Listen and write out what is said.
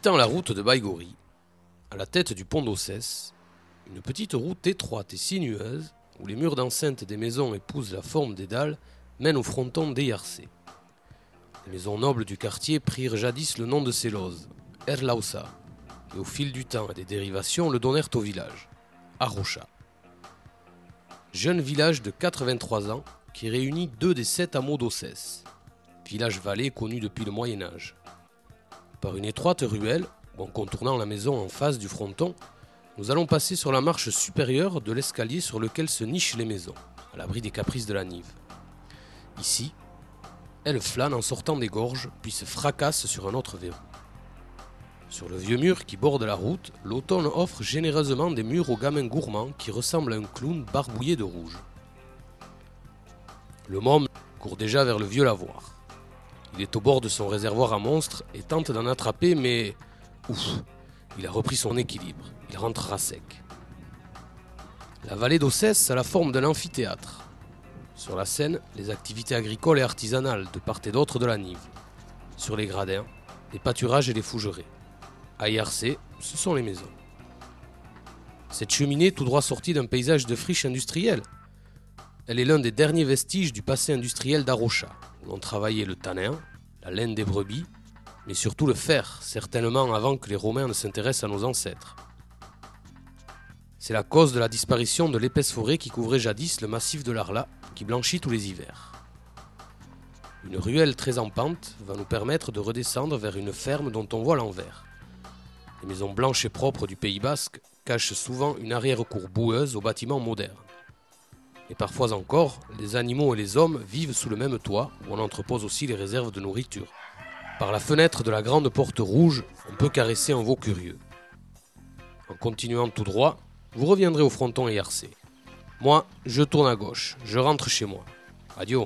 Quittant la route de Baïgori, à la tête du pont d'Ossès, une petite route étroite et sinueuse, où les murs d'enceinte des maisons épousent la forme des dalles, mène au fronton d'Eyarse. Les maisons nobles du quartier prirent jadis le nom de Seloz, Erlausa, et au fil du temps et des dérivations le donnèrent au village, Arocha. Jeune village de 83 ans qui réunit 2 des 7 hameaux d'Ossès, village-vallée connu depuis le Moyen-Âge. Par une étroite ruelle, ou en contournant la maison en face du fronton, nous allons passer sur la marche supérieure de l'escalier sur lequel se nichent les maisons, à l'abri des caprices de la Nive. Ici, elles flânent en sortant des gorges, puis se fracassent sur un autre verrou. Sur le vieux mur qui borde la route, l'automne offre généreusement des murs aux gamins gourmands qui ressemblent à un clown barbouillé de rouge. Le môme court déjà vers le vieux lavoir. Il est au bord de son réservoir à monstres et tente d'en attraper, mais... Ouf, il a repris son équilibre, il rentrera sec. La vallée d'Ossès a la forme d'un amphithéâtre. Sur la Seine, les activités agricoles et artisanales de part et d'autre de la Nive. Sur les gradins, les pâturages et les fougerets. À Eyarse, ce sont les maisons. Cette cheminée tout droit sortie d'un paysage de friche industrielle. Elle est l'un des derniers vestiges du passé industriel d'Arocha, où l'on travaillait le tanin, la laine des brebis, mais surtout le fer, certainement avant que les Romains ne s'intéressent à nos ancêtres. C'est la cause de la disparition de l'épaisse forêt qui couvrait jadis le massif de l'Arla, qui blanchit tous les hivers. Une ruelle très en pente va nous permettre de redescendre vers une ferme dont on voit l'envers. Les maisons blanches et propres du Pays Basque cachent souvent une arrière-cour boueuse aux bâtiments modernes. Et parfois encore, les animaux et les hommes vivent sous le même toit où on entrepose aussi les réserves de nourriture. Par la fenêtre de la grande porte rouge, on peut caresser un veau curieux. En continuant tout droit, vous reviendrez au fronton Eyarse. Moi, je tourne à gauche, je rentre chez moi. Adieu.